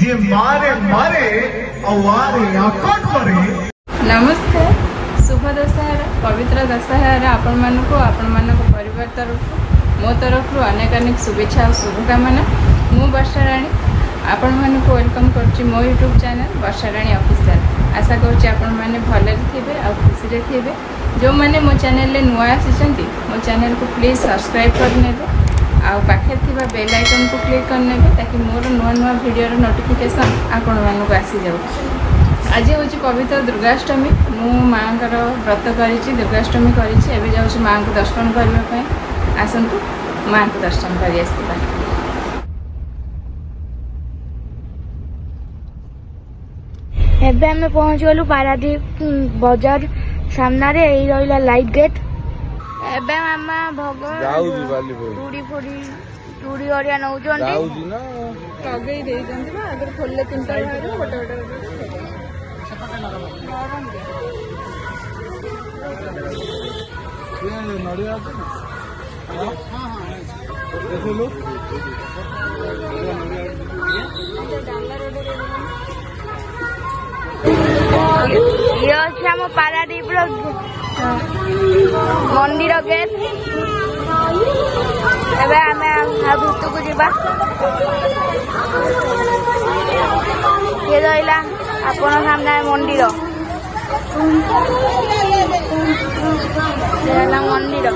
जे मारे मारे अवारे आकट परे। नमस्कार, शुभ दशहरा, पवित्र दशहरा आपण मानक परिवार तरफ मो तरफ अनेक अनेक शुभेच्छा और शुभकामना। मु वर्षा राणी आपण मानक वेलकम करछि मो यूट्यूब चैनल वर्षा राणी ऑफिशियल। आशा करुच्ची आपण मैंने भले थे और खुशी थे। जो मैंने मो चैनल नुआ आसी मो चैनल को प्लीज सब्सक्राइब करने आउ पाखे थी बेल आइकन को क्लिक करने ताकि मोर नुआ नुआ वीडियो नोटिफिकेशन आपण मानक आसी जाऊ। आज हूँ पवित्र दुर्गाष्टमी। मु माँ व्रत करी दुर्गाष्टमी करी जाऊँ माँ को दर्शन करने। आसतु माँ को दर्शन कर आसवा। एबे हमें पहुँच गलु पारादीप बाजार सामने रहा लाइट गेट। एबे मामा भोग चूड़ी फुड़ी चूड़ी अरिया नौ खोले तीन ये अच्छे आम पारादीप मंदिर गेट। एबे आमे भितर को जीवा। ये रहा आपण सामने मंदिर मंदिर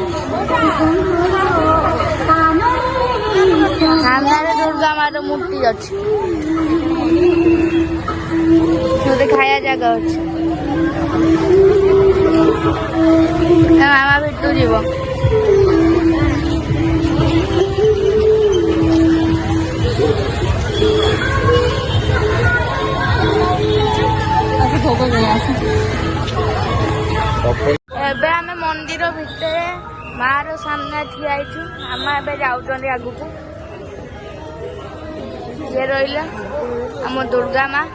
सामने दुर्गा माँ मूर्ति अच्छी खाया जगह अच्छे। मामा भितर जीव। एबे आमे मंदिर भितर मार सामने ठिया आम ए जाऊँ आगु को। ये रहा आम दुर्गा माँ।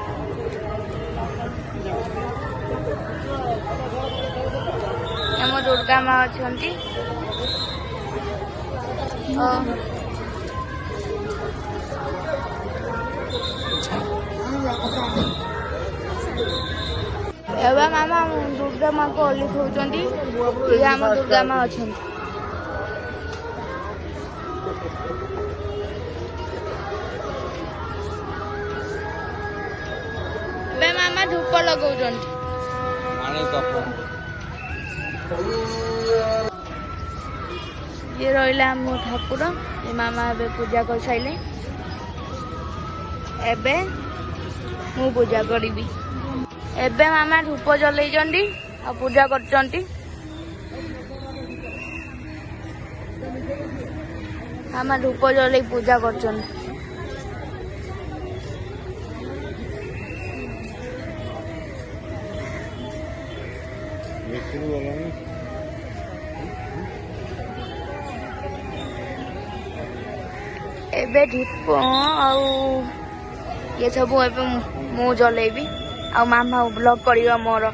आम दुर्गा माँ अच्छा एवं मामा दुर्गा माँ को ओली खोजती। ये आम दुर्गा माँ अच्छा मामा धूप लगा। ये रहा मो ठाकुर। ये मामा एबे पूजा कर साइले। एबे मु पूजा करी। एबे मामा धूप जलैचंदी और पूजा करचंती। मामा धूप जलै पूजा करचंती। एबे धूप आउ ये सब एबे मु जलेबी आ मामा ब्लॉग करियो मोर।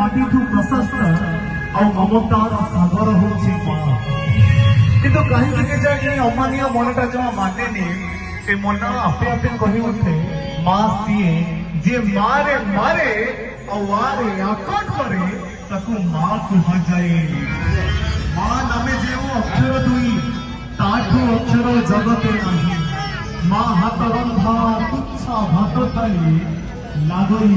ମାଟିଠୁ ପ୍ରଶସ୍ତ ଆଉ ମମତାର ସାଗର ହଉଛି ମା। କିନ୍ତୁ କାହିଁକି କେଜାଣି ଅମାନିଆ ମନଟା ଜମା ମାନେନି। ଏ ମନ ଆପେ ଆପେ କହି ଉଠେ ମା ସିଏ ଯିଏ ମାରେ ମାରେ ଆଉ ଆରେ ଆକଟ କରେ ତାକୁ ମା କୁହାଯାଏ। ମା ନାମେ ଯେଉଁ ଅକ୍ଷର ଦୁଇ ତାଠୁ ଅକ୍ଷର ଜଗତେ ନାହିଁ। ମା ହାତ ରନ୍ଧା ତୁଚ୍ଛା ଭାତ ଥାଳି ଲାଗଇ